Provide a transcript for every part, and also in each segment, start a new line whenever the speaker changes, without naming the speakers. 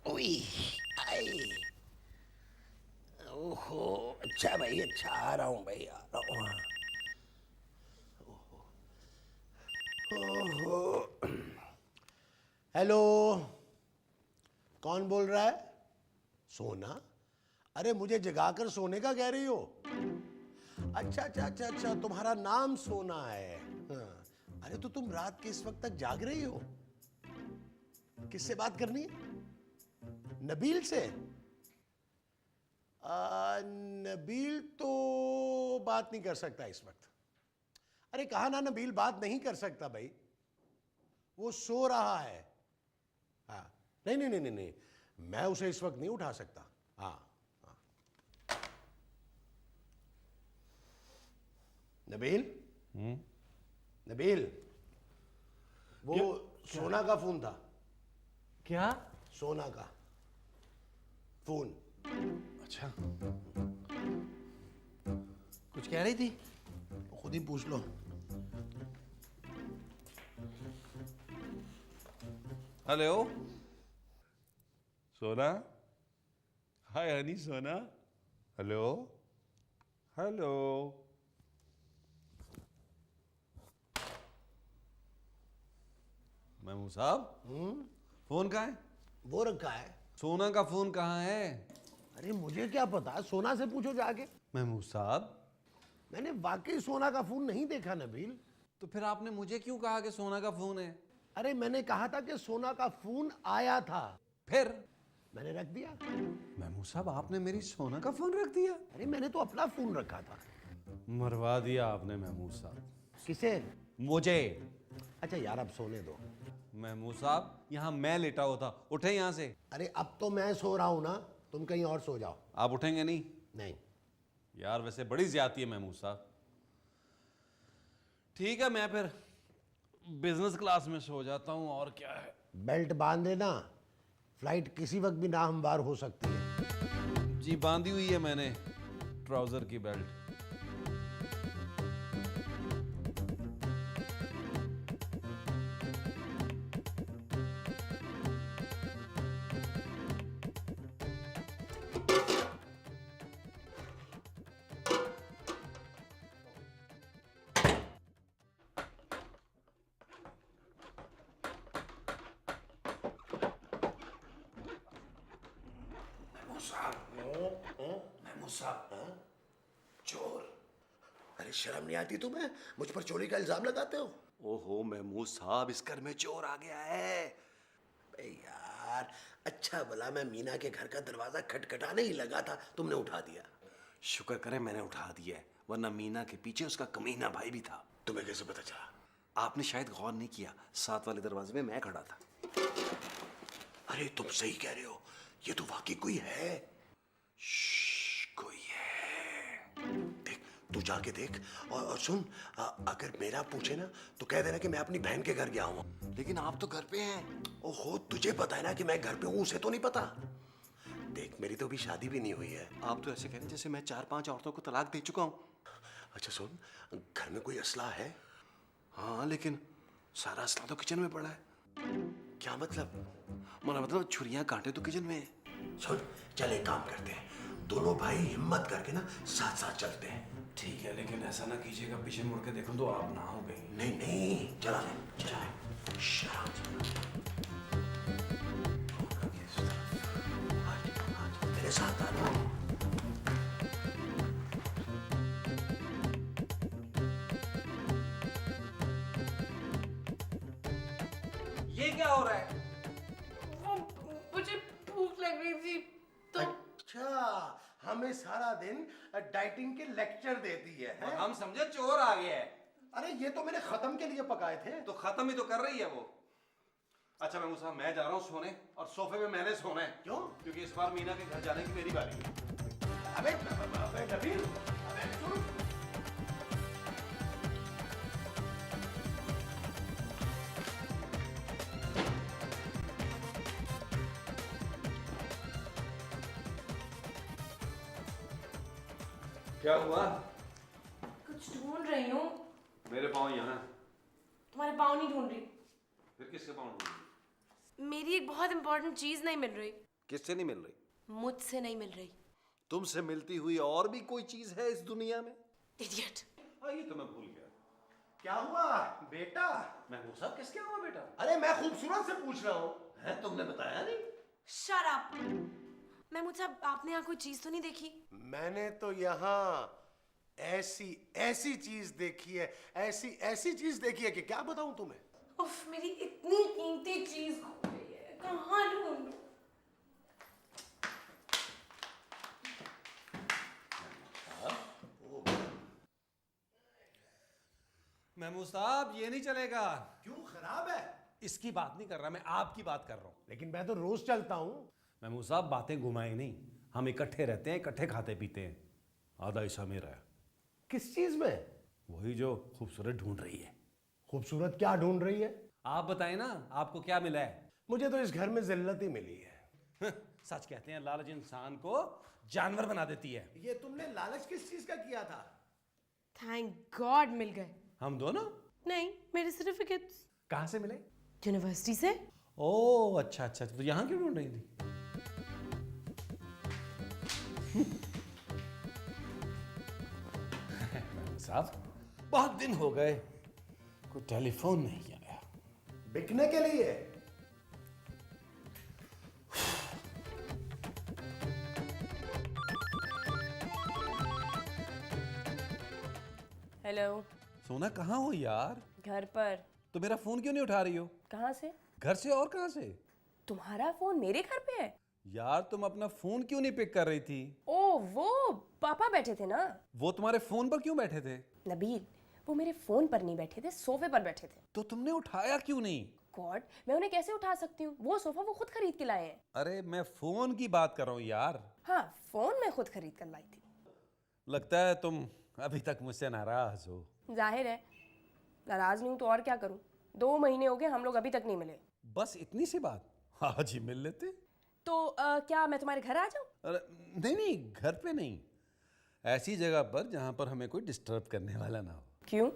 ओए, आई, ओहो, अच्छा भाई, अच्छा, आ रहा हूँ भाई, आ रहा हूँ। ओहो, हेलो, कौन बोल रहा है? सोना? अरे मुझे जगाकर सोने का कह रही हो? अच्छा अच्छा अच्छा अच्छा, तुम्हारा नाम सोना है। हाँ। अरे तो तुम रात के इस वक्त तक जाग रही हो? किससे बात करनी है? नबील से? नबील तो बात नहीं कर सकता इस वक्त। अरे कहा ना, नबील बात नहीं कर सकता भाई, वो सो रहा है। हाँ, नहीं नहीं नहीं नहीं नहीं, मैं उसे इस वक्त नहीं उठा सकता। हाँ हाँ। नबील, नबील, वो सोना का फोन था।
क्या?
सोना का फोन।
अच्छा, कुछ कह रही थी?
खुद ही पूछ लो।
हेलो सोना, हाय हनी सोना, हेलो हेलो। महमूद साहब, फोन कहाँ है?
वो रखा है।
सोना का फोन कहाँ है?
अरे मुझे क्या पता, सोना से पूछो जाके।
महमूद साहब,
मैंने वाकई सोना का फोन नहीं देखा नबील।
तो फिर आपने मुझे क्यों कहा कि सोना का फोन है?
अरे मैंने कहा था कि सोना का फोन आया था,
फिर
मैंने रख दिया।
महमूद साहब, आपने मेरी सोना का फोन रख दिया?
अरे मैंने तो अपना फोन रखा था।
मरवा दिया आपने महमूद साहब।
किसे?
मुझे।
अच्छा यार, अब सोने दो।
महमूद साहब, यहाँ मैं लेटा होता, उठे यहाँ से।
अरे अब तो मैं सो रहा हूं ना, तुम कहीं और सो जाओ।
आप उठेंगे नहीं?
नहीं।
यार वैसे बड़ी ज्यादती है महमूद साहब। ठीक है, मैं फिर बिजनेस क्लास में सो जाता हूँ, और क्या है।
बेल्ट बांध लेना, फ्लाइट किसी वक्त भी नाहमवार हो सकती है।
जी बांधी हुई है मैंने ट्राउजर की बेल्ट।
महमूद साहब, चोर? अरे शर्म नहीं आती तुम्हें? मुझ पर चोरी का इल्जाम लगाते हो?
ओहो महमूद साहब, इस घर में चोर आ गया है।
अबे यार, अच्छा भला मैं मीना के घर का दरवाजा खटखटाने ही लगा था, तुमने उठा दिया।
शुक्र करें मैंने उठा दिया है, वरना मीना के पीछे उसका कमीना भाई भी था।
तुम्हें कैसे पता चला?
आपने शायद गौर नहीं किया, साथ वाले दरवाजे में मैं खड़ा था।
अरे तुम सही कह रहे हो, ये तो वाकई कोई है।
कोई है।
देख, तू जाके देख, और सुन, अगर मेरा पूछे ना तो कह देना कि मैं अपनी बहन के घर गया हूँ।
लेकिन आप तो घर पे हैं।
ओहो, तुझे पता है ना कि मैं घर पे हूँ, उसे तो नहीं पता। देख, मेरी तो अभी शादी भी नहीं हुई है।
आप तो ऐसे कह रहे हैं जैसे मैं 4-5 औरतों को तलाक दे चुका हूँ।
अच्छा सुन, घर में कोई असला है?
हाँ, लेकिन सारा असला तो किचन में पड़ा है।
क्या मतलब?
मतलब छुरियां कांटे तो किचन में है।
सुन, चल एक काम करते हैं, दोनों भाई हिम्मत करके ना साथ साथ चलते हैं।
ठीक है, लेकिन ऐसा ना कीजिएगा पीछे मुड़ के देखूं तो आप ना हो गई।
नहीं नहीं, चला ले, चला ले। शराब मेरे साथ आना।
ये क्या हो रहा है?
मुझे भूख लग रही थी तो।
अच्छा, हमें सारा दिन डाइटिंग के लेक्चर देती है, हैं?
हम समझे चोर आ गया है।
अरे ये तो मैंने खत्म के लिए पकाए थे।
तो खत्म ही तो कर रही है वो।
अच्छा महमूद साहब, मैं जा रहा हूँ सोने और सोफे पे मैंने सोना है।
क्यों?
क्योंकि इस बार मीना के घर जाने की मेरी बारी है।
अबे अबे नबील, अबे सुन।
क्या हुआ?
कुछ ढूंढ रही हूँ।
मेरे पाँव यहाँ।
तुम्हारे पाँव नहीं ढूंढ रही।
फिर किसके पाँव ढूंढ रही?
मेरी एक बहुत इंपॉर्टेंट चीज नहीं मिल रही।
किससे नहीं मिल रही?
मुझसे नहीं मिल रही।
तुमसे मिलती हुई और भी कोई चीज है इस दुनिया में?
इडियट।
हाँ, ये तो मैं भूल गया।
क्या हुआ बेटा?
महमूद साहब, किसके हुआ बेटा?
अरे मैं खूबसूरत से पूछ रहा हूँ।
है, तुमने बताया नहीं।
Shut up. मैं मुझसे आपने यहाँ कोई चीज तो नहीं देखी?
मैंने तो यहाँ ऐसी ऐसी चीज देखी है, ऐसी ऐसी चीज देखी है कि क्या बताऊं तुम्हें।
उफ, मेरी इतनी कीमती चीज खो गई है, कहाँ ढूंढूं?
महमूद साहब, ये नहीं चलेगा।
क्यों, खराब है?
इसकी बात नहीं कर रहा मैं, आपकी बात कर रहा हूँ।
लेकिन मैं तो रोज चलता हूँ।
महमूद साहब, बातें घुमाए नहीं। हम इकट्ठे रहते हैं, इकट्ठे खाते पीते हैं। आधा हिस्सा मेरा है।
किस चीज में?
वही जो खूबसूरत ढूंढ रही है।
खूबसूरत क्या ढूंढ रही है?
आप बताएं ना, आपको क्या मिला है?
मुझे तो इस घर में जिल्लत ही मिली है।
सच कहते हैं, लालच इंसान को जानवर बना देती है।
ये तुमने लालच किस चीज का किया था?
थैंक गॉड मिल गए।
हम दोनों?
नहीं, मेरे सर्टिफिकेट्स
कहाँ से मिले?
यूनिवर्सिटी से।
ओह अच्छा अच्छा, तो यहाँ क्यों ढूंढ रही थी? साहब, बहुत दिन हो गए, कोई टेलीफोन नहीं आया।
बिकने के लिए?
हेलो।
सोना, कहाँ हो यार?
घर पर।
तो मेरा फोन क्यों नहीं उठा रही हो?
कहाँ से?
घर से, और कहाँ से?
तुम्हारा फोन मेरे घर पे है?
यार, तुम अपना फोन क्यों नहीं पिक कर रही थी?
ओ, वो पापा बैठे थे ना।
वो तुम्हारे फोन पर क्यों बैठे थे?
नबील, वो मेरे फोन पर नहीं बैठे थे, सोफे पर बैठे थे।
तो तुमने उठाया क्यों नहीं?
गॉड, मैं उन्हें कैसे उठा सकती हूँ? वो सोफा वो खुद खरीद के लाए हैं।
अरे मैं फोन की बात कर रहा हूँ यार।
हाँ, फोन मैं खुद खरीद कर लाई थी।
लगता है तुम अभी तक मुझसे नाराज हो।
जाहिर है, नाराज नहीं हूँ तो और क्या करूँ। 2 महीने हो गए, हम लोग अभी तक नहीं मिले।
बस इतनी सी बात, आज ही मिल लेते।
तो क्या मैं तुम्हारे घर आ जाऊँ?
अरे नहीं नहीं, घर पे नहीं, ऐसी जगह पर जहाँ पर हमें कोई डिस्टर्ब करने वाला ना हो।
क्यों?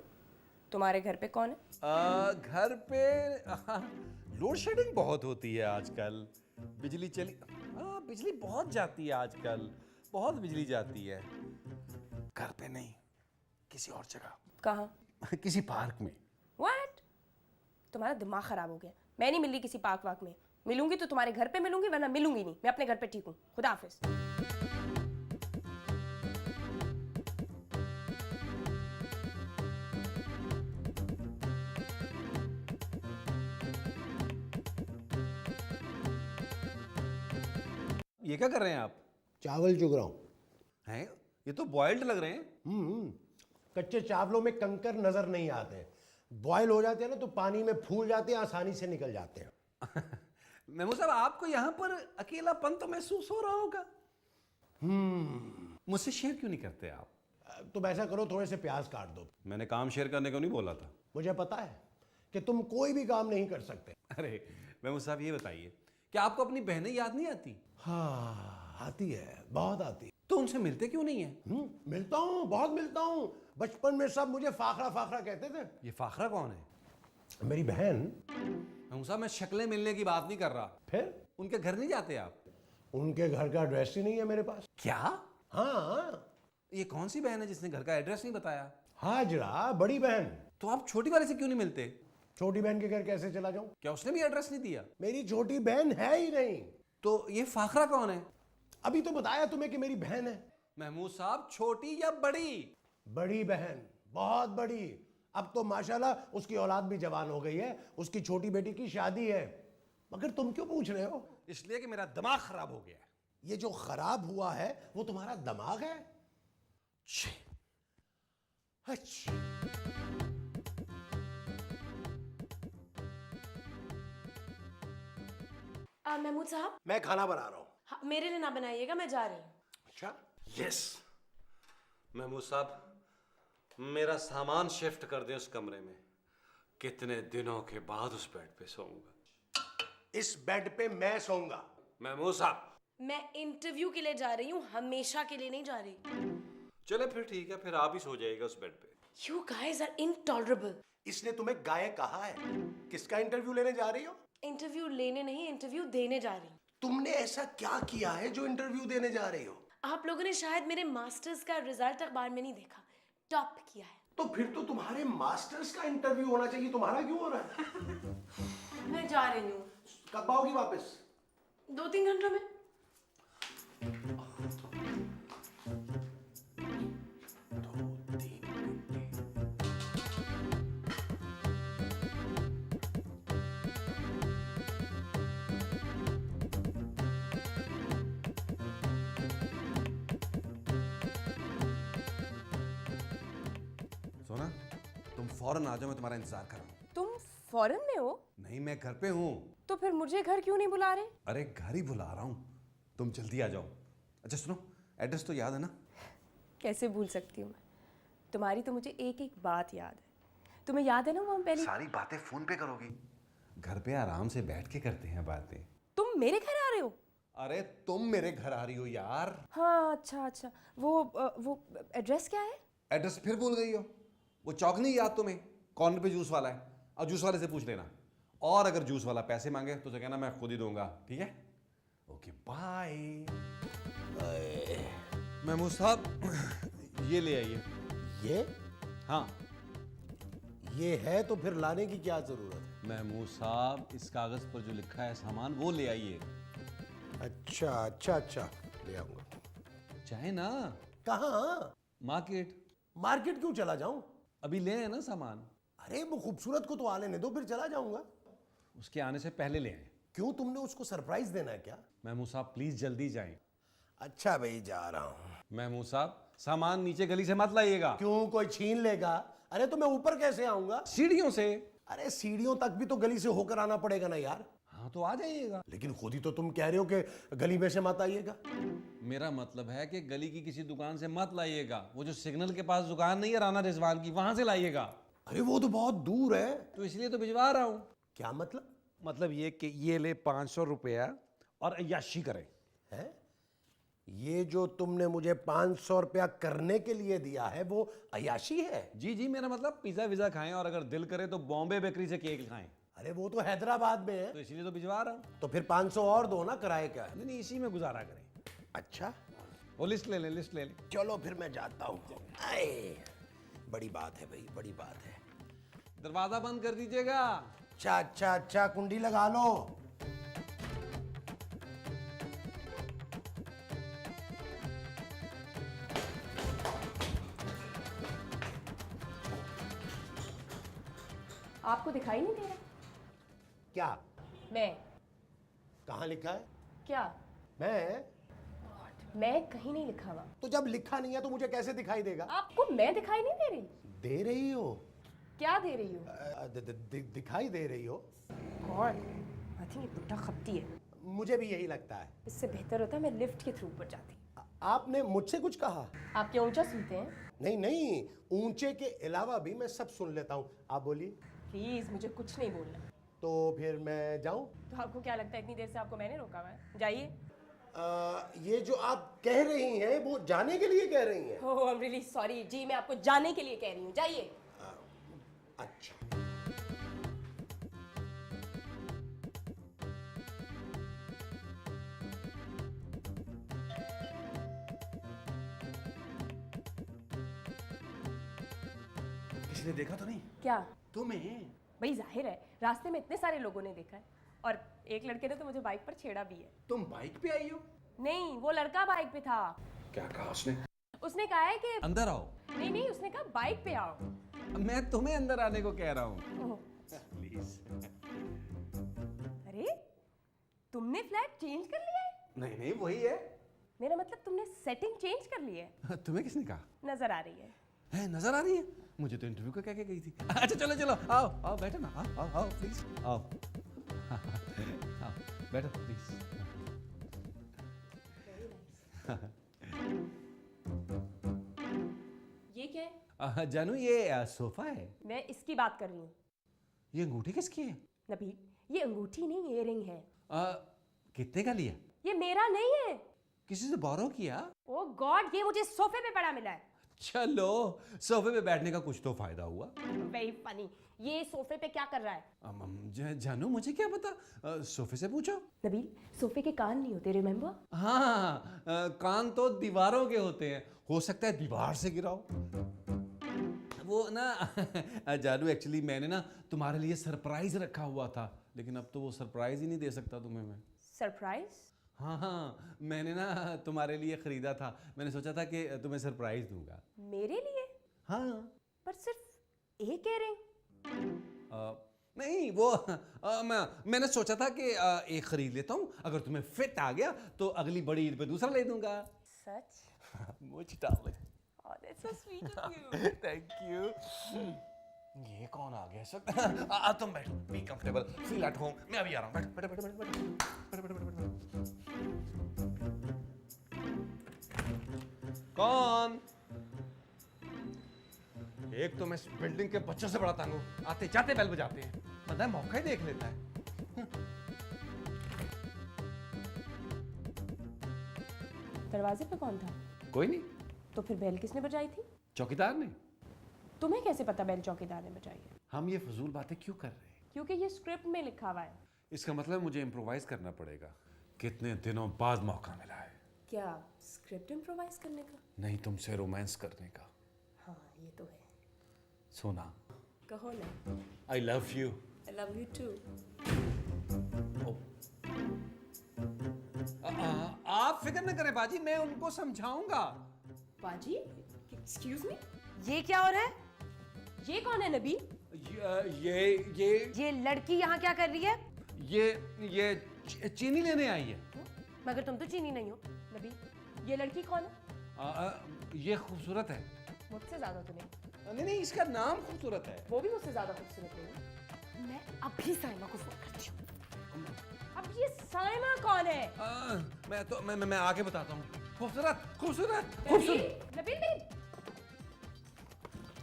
तुम्हारे घर पे कौन है?
घर पे लोड शेडिंग बहुत होती है आजकल। बिजली चली, हाँ बिजली बहुत जाती है आजकल, बहुत बिजली जाती है। घर पे नहीं, किसी और जगह।
कहाँ?
किसी पार्क में।
व्हाट? तुम्हारा दिमाग खराब हो गया। मैं नहीं मिल रही किसी पार्क वार्क में। मिलूंगी तो तुम्हारे घर पे मिलूंगी, वरना मिलूंगी नहीं। मैं अपने घर पे ठीक हूँ। खुदा हाफिज।
ये क्या कर रहे हैं आप?
चावल चुग रहा हूँ।
हैं? ये तो बॉइल्ड लग रहे हैं।
कच्चे चावलों में कंकर नजर नहीं आते। बॉयल हो जाते हैं ना तो पानी में फूल जाते हैं, आसानी से निकल जाते हैं।
महमूद साहब, आपको यहाँ पर अकेलापन तो महसूस हो रहा होगा। मुझसे शेयर क्यों नहीं करते आप?
तुम ऐसा करो, थोड़े से प्याज काट दो।
मैंने काम शेयर करने को नहीं बोला था।
मुझे पता है कि तुम कोई भी काम नहीं कर सकते।
अरे महमूद साहब, ये बताइए, क्या आपको अपनी बहनें याद नहीं आती?
हाँ, आती है, बहुत आती है।
तो उनसे मिलते क्यों नहीं है?
मिलता हूँ, बहुत मिलता हूँ। बचपन में सब मुझे फाखरा फाखरा कहते थे।
ये फाखरा कौन है?
मेरी बहन।
महमूद साहब, मैं शक्लें मिलने की बात नहीं कर रहा।
फिर
उनके घर नहीं जाते आप?
उनके घर का एड्रेस ही नहीं है मेरे पास।
क्या?
हाँ।
ये कौन सी बहन है जिसने घर का एड्रेस नहीं बताया?
हाजरा, बड़ी बहन।
तो आप छोटी वाले से क्यों नहीं मिलते?
छोटी बहन के घर कैसे चला जाऊं?
क्या उसने भी एड्रेस नहीं दिया?
मेरी छोटी बहन है ही नहीं।
तो ये फाखरा कौन है?
अभी तो बताया तुम्हें कि मेरी बहन है।
महमूद साहब, छोटी या बड़ी?
बड़ी बहन, बहुत बड़ी। अब तो माशाल्लाह उसकी औलाद भी जवान हो गई है। उसकी छोटी बेटी की शादी है। मगर तुम क्यों पूछ रहे हो?
इसलिए कि मेरा दिमाग खराब हो गया है।
ये जो खराब हुआ है वो तुम्हारा दिमाग है।
छी।
अच्छा।
महमूद साहब,
मैं खाना बना रहा हूँ।
हाँ, मेरे लिए ना बनाइएगा, मैं जा रही हूँ।
अच्छा,
यस महमूद साहब, मेरा सामान शिफ्ट कर दें उस कमरे में। कितने दिनों के बाद उस बेड पे सोऊंगा।
इस बेड पे मैं सोऊंगा।
महमूद साहब,
मैं इंटरव्यू के लिए जा रही हूँ, हमेशा के लिए नहीं जा रही।
चले फिर ठीक है, फिर आप ही सो जाइएगा उस बेड पे।
You guys are intolerable.
इसने तुम्हें गाय कहा है? किसका इंटरव्यू लेने जा रही हो?
इंटरव्यू लेने नहीं, इंटरव्यू देने जा रही हूँ।
तुमने ऐसा क्या किया है जो इंटरव्यू देने जा रही हो?
आप लोगों ने शायद मेरे मास्टर्स का रिजल्ट अखबार में नहीं देखा, टॉप किया है।
तो फिर तो तुम्हारे मास्टर्स का इंटरव्यू होना चाहिए, तुम्हारा क्यों हो रहा है?
मैं जा रही हूँ।
कब आओगी वापस?
2-3 घंटों में।
सोना, तुम फौरन आ जाओ, मैं तुम्हारा इंतजार कर रहा हूँ।
तुम फॉरेन में हो?
नहीं, मैं घर पे हूँ।
तो फिर मुझे घर क्यों नहीं बुला रहे?
अरे घर ही बुला रहा हूँ, तुम जल्दी आ जाओ। अच्छा सुनो, एड्रेस तो याद है ना?
कैसे भूल सकती हूँ मैं? तुम्हारी तो मुझे एक एक बात याद है। तुम्हें याद है ना वो हम पहले
सारी बातें फोन पे करोगी? घर पे आराम से बैठ के करते हैं बातें।
तुम मेरे घर आ रहे हो?
अरे तुम मेरे घर आ रही हो यार।
हाँ, अच्छा अच्छा। वो एड्रेस क्या है?
एड्रेस फिर भूल गई हो? वो चौक नहीं याद तुम्हें? कॉर्नर पे जूस वाला है, और जूस वाले से पूछ लेना। और अगर जूस वाला पैसे मांगे तो उसे कहना मैं खुद ही दूंगा, ठीक है? Okay bye. महमूद साहब, ये ले आइए।
ये?
हाँ
ये है तो फिर लाने की क्या जरूरत है?
महमूद साहब, इस कागज पर जो लिखा है सामान वो ले आइए।
अच्छा अच्छा अच्छा, ले आऊंगा।
चाहे ना।
कहाँ?
मार्केट।
मार्केट क्यों चला जाऊं?
अभी ले आए ना सामान।
अरे वो खूबसूरत को तो आ लेने दो, फिर चला जाऊंगा।
उसके आने से पहले ले आए।
क्यों, तुमने उसको सरप्राइज देना है क्या?
महमूद साहब प्लीज जल्दी जाएं।
अच्छा भाई, जा रहा हूं।
महमूद साहब, सामान नीचे गली से मत लाइएगा।
क्यों, कोई छीन लेगा? अरे तो मैं ऊपर कैसे आऊंगा?
सीढ़ियों से।
अरे सीढ़ियों तक भी तो गली से होकर आना पड़ेगा ना यार।
हाँ तो आ जाइएगा।
लेकिन खुद ही तो तुम कह रहे हो कि गली में से मत आइएगा।
मेरा मतलब है कि गली की किसी दुकान से मत लाइएगा। वो जो सिग्नल के पास दुकान नहीं है राना रिजवान की, वहां से लाइएगा।
अरे वो तो बहुत दूर है।
तो इसलिए तो भिजवा रहा हूँ।
क्या मतलब?
मतलब ये कि ये ले 500 रुपया और अय्याशी करे।
है? ये जो तुमने मुझे 500 रुपया करने के लिए दिया है वो अयाशी है?
जी जी, मेरा मतलब पिज्जा विज़ा खाएं और अगर दिल करे तो बॉम्बे बेकरी से केक खाएं।
अरे वो तो हैदराबाद में है।
तो इसलिए तो भिजवा रहा हूँ।
तो फिर 500 और दो ना, किराए का।
नहीं नहीं, इसी में गुजारा करें।
अच्छा,
वो लिस्ट ले ले, लिस्ट ले ले।
चलो फिर मैं जाता हूँ। आए, बड़ी बात है भाई, बड़ी बात है।
दरवाजा बंद कर दीजिएगा।
अच्छा अच्छा अच्छा, कुंडी लगा लो।
आपको दिखाई नहीं दे रहा?
क्या?
मैं?
कहाँ लिखा है?
क्या? मैं कहीं नहीं लिखा हुआ।
तो जब लिखा नहीं है तो मुझे कैसे दिखाई देगा?
आपको मैं दिखाई नहीं दे रही?
दे रही हो?
क्या दे रही हो?
दिखाई दे रही हो।
कौन? आई थिंक ये बुड्ढा खपती है।
मुझे भी यही लगता है।
इससे बेहतर होता मैं लिफ्ट के थ्रू ऊपर जाती।
आपने मुझसे कुछ कहा?
आप क्या ऊंचा सुनते हैं?
नहीं नहीं, ऊंचे के अलावा भी मैं सब सुन लेता हूँ। आप बोलिए।
प्लीज मुझे कुछ नहीं बोलना।
तो फिर मैं जाऊं?
तो आपको क्या लगता है इतनी देर से आपको मैंने रोका हुआ है? जाइए।
ये जो आप कह रही हैं वो जाने के लिए कह रही हैं?
ओह आई एम रियली सॉरी जी, मैं आपको जाने के लिए कह रही हूँ, जाइए।
अच्छा,
किसी ने देखा तो नहीं?
क्या?
तुम्हें?
भाई जाहिर है, रास्ते में इतने सारे लोगों ने देखा है और एक लड़के ने तो मुझे बाइक पर छेड़ा भी है।
तुम बाइक पे आई हो?
नहीं, वो लड़का बाइक पे था।
क्या कहा उसने?
उसने कहा है कि
अंदर आओ।
नहीं नहीं, उसने कहा बाइक पे आओ।
मैं तुम्हें अंदर आने को कह रहा हूँ।
ओह,
प्लीज।
अरे तुमने फ्लैट चेंज कर लिया है?
नहीं नहीं, वही है।
मेरा मतलब तुमने सेटिंग चेंज कर ली है?
तुम्हें किसने कहा?
नजर आ रही है।
है, नजर आ रही है? मुझे तो इंटरव्यू का कह के गई थी। अच्छा चलो चलो, आओ आओ, बैठो ना, आओ आओ आओ प्लीज, आओ। आओ। बैठो प्लीज।
ये क्या है?
जानू ये सोफा है।
मैं इसकी बात कर रही हूँ।
ये अंगूठी किसकी है?
नबील, ये अंगूठी नहीं, ये रिंग है।
कितने का लिया?
ये मेरा नहीं है।
किसी से बोरो किया?
ओ गॉड, ये मुझे सोफे पे पड़ा मिला है।
चलो, सोफे पे बैठने का कुछ तो फायदा हुआ।
Very funny. ये सोफे पे क्या कर रहा है?
जानू मुझे क्या पता, सोफे से पूछो।
नबील, सोफे के कान नहीं होते, रिमेम्बर?
हाँ, कान तो दीवारों के होते हैं, हो सकता है दीवार से गिराओ। वो ना जानू, एक्चुअली मैंने ना तुम्हारे लिए सरप्राइज रखा हुआ था, लेकिन अब तो वो सरप्राइज ही नहीं दे सकता तुम्हें मैं।
सरप्राइज?
हाँ, मैंने ना तुम्हारे लिए खरीदा था, मैंने सोचा था कि तुम्हें सरप्राइज दूंगा।
मेरे लिए?
हाँ।
पर सिर्फ एक इयररिंग?
नहीं, वो मैंने सोचा था कि एक खरीद लेता हूँ, अगर तुम्हें फिट आ गया तो अगली बड़ी ईद पे दूसरा ले दूंगा।
सच?
मुझे darling.
Oh, that's so sweet of you.
Thank you. ये कौन आ गया इस वक्त? तुम बैठो, be comfortable, feel at home. मैं अभी आ रहा हूँ, बैठो बैठो बैठो बैठो बैठो बैठो बैठो। कौन? एक तो मैं इस बिल्डिंग के बच्चों से बड़ा तंग हूँ, आते जाते बेल बजाते हैं, बंदा मौका ही देख लेता है।
दरवाजे पे कौन था?
कोई नहीं,
तो फिर बेल किसने बजाई थी?
चौकीदार ने।
तुम्हें कैसे पता बेल चौकीदार ने बजाई है?
हम ये फजूल बातें क्यों कर रहे हैं?
क्योंकि ये स्क्रिप्ट में लिखा हुआ है।
इसका मतलब मुझे इम्प्रोवाइज करना पड़ेगा। कितने दिनों बाद मौका मिला है।
क्या स्क्रिप्ट इम्प्रोवाइज करने का?
नहीं, तुमसे रोमांस करने का।
हाँ, ये तो है।
सोना,
कहो ना।
I love you.
I love you too.
आप फिक्र न करें बाजी, मैं उनको समझाऊंगा।
बाजी? Excuse me? ये क्या हो रहा है? ये कौन है नबील? ये लड़की यहाँ क्या कर रही है?
ये चीनी लेने आई है।
मगर तुम तो चीनी नहीं हो। नबील, ये लड़की कौन है?
ये खूबसूरत है।
मुझसे ज्यादा तो नहीं।
नहीं, इसका नाम खूबसूरत है।
वो भी मुझसे ज्यादा खूबसूरत नहीं है। मैं अभी साइमा को फोन करती हूँ। अब ये साइमा कौन है?
मैं आके बताता हूँ। खूबसूरत खूबसूरत
नबील, नबील मेरी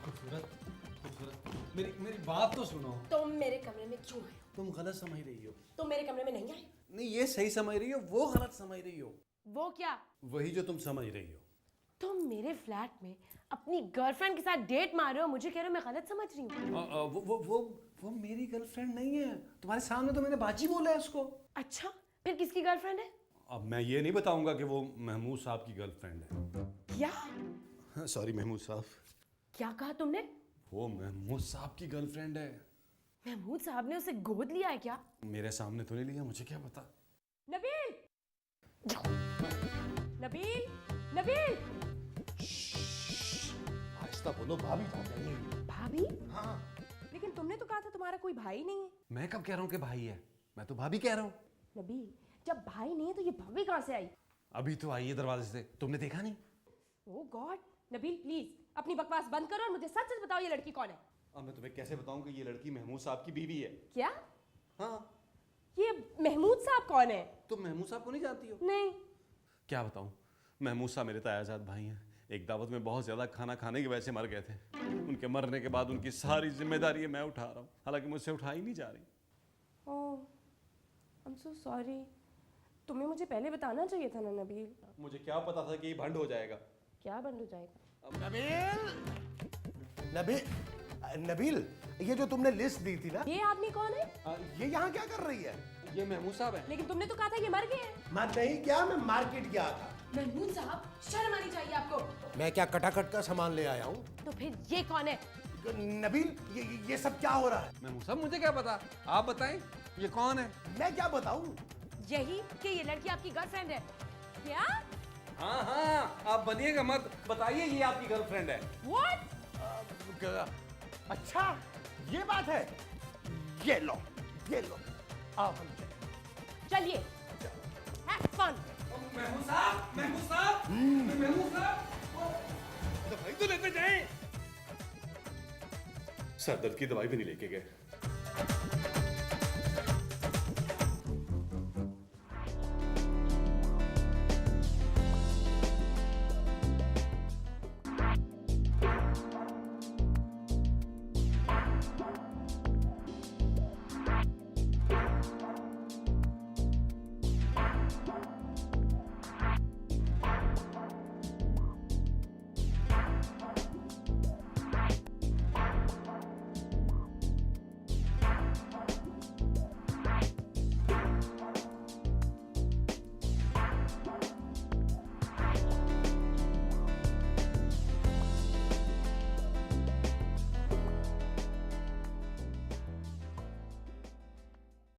खूबसूरत, मेरी बात तो सुनो।
तुम मेरे कमरे में क्यों आए हो?
तुम गलत समझ रही हो।
तुम मेरे कमरे में नहीं आए।
नहीं, ये सही समझ रही हो, वो गलत समझ रही हो।
वो क्या?
वही जो तुम समझ रही हो।
तुम मेरे फ्लैट में अपनी गर्लफ्रेंड के साथ डेट मार रहे हो, मुझे कह रहे हो मैं गलत समझ रही हूँ।
वो मेरी गर्लफ्रेंड नहीं है। तुम्हारे सामने तो मैंने बाजी बोला है उसको।
अच्छा, फिर किसकी गर्लफ्रेंड है?
अब मैं ये नहीं बताऊंगा कि वो महमूद साहब की गर्लफ्रेंड है।
क्या?
सॉरी महमूद साहब।
क्या कहा तुमने? वो
महमूद साहब की गर्लफ्रेंड है।
महमूद साहब ने उसे गोद लिया है क्या?
मेरे सामने तो नहीं लिया, मुझे क्या पता।
नबील! नबील! नबील!
आहिस्ता बोलो, भाभी जान जाएंगी।
भाभी?
हाँ।
लेकिन तुमने तो कहा था तुम्हारा कोई भाई नहीं है।
मैं कब कह रहा हूँ कि भाई है? मैं तो भाभी कह रहा हूँ।
नबील, जब भाई नहीं है तो ये भाभी कहाँ से आई?
अभी तो आई है दरवाजे से, तुमने देखा नहीं?
ओह गॉड! नबील प्लीज अपनी बकवास बंद करो और मुझे सच सच बताओ, ये लड़की कौन है?
अब मैं तुम्हें कैसे बताऊं कि ये लड़की महमूद साहब की बीवी है?
क्या?
हाँ।
ये महमूद साहब कौन है?
तुम महमूद साहब को नहीं जानती हो?
नहीं।
क्या बताऊं, महमूद साहब मेरे तायाजाद भाई हैं। एक दावत में बहुत ज्यादा खाना खाने की वजह से मर गए थे। उनके मरने के बाद उनकी सारी जिम्मेदारी मैं उठा रहा हूँ, हालांकि मुझसे उठाई नहीं जा रही।
ओह, आई एम सो सॉरी। तुम्हें मुझे पहले बताना चाहिए था ना नबील।
मुझे क्या पता था कि ये भंड हो जाएगा।
क्या बंद हो जाएगा?
नबील, ये जो तुमने लिस्ट दी थी ना,
ये आदमी कौन है?
ये यहाँ क्या कर रही है?
ये महमूद साहब है।
लेकिन तुमने तो कहा था ये मर गए हैं।
मैं नहीं गया, मैं मार्केट गया था।
महमूद साहब, शर्म आनी चाहिए आपको।
मैं क्या कटाकट का सामान ले आया हूँ?
तो फिर ये कौन है?
नबील, ये सब क्या हो रहा है?
महमूद साहब मुझे क्या पता, आप बताएं ये कौन है?
मैं क्या बताऊँ?
यही कि ये लड़की आपकी गर्लफ्रेंड है। क्या?
हाँ हाँ, आप बनिएगा मत, बताइए ये आपकी गर्लफ्रेंड है।
What?
अच्छा, ये बात है। ये लो, आओ हम
चलिए। Have fun.
महमूद साहब, महमूद साहब, महमूद साहब, दवाई तो लेते जाएं। सर दर्द की दवाई भी नहीं लेके गए।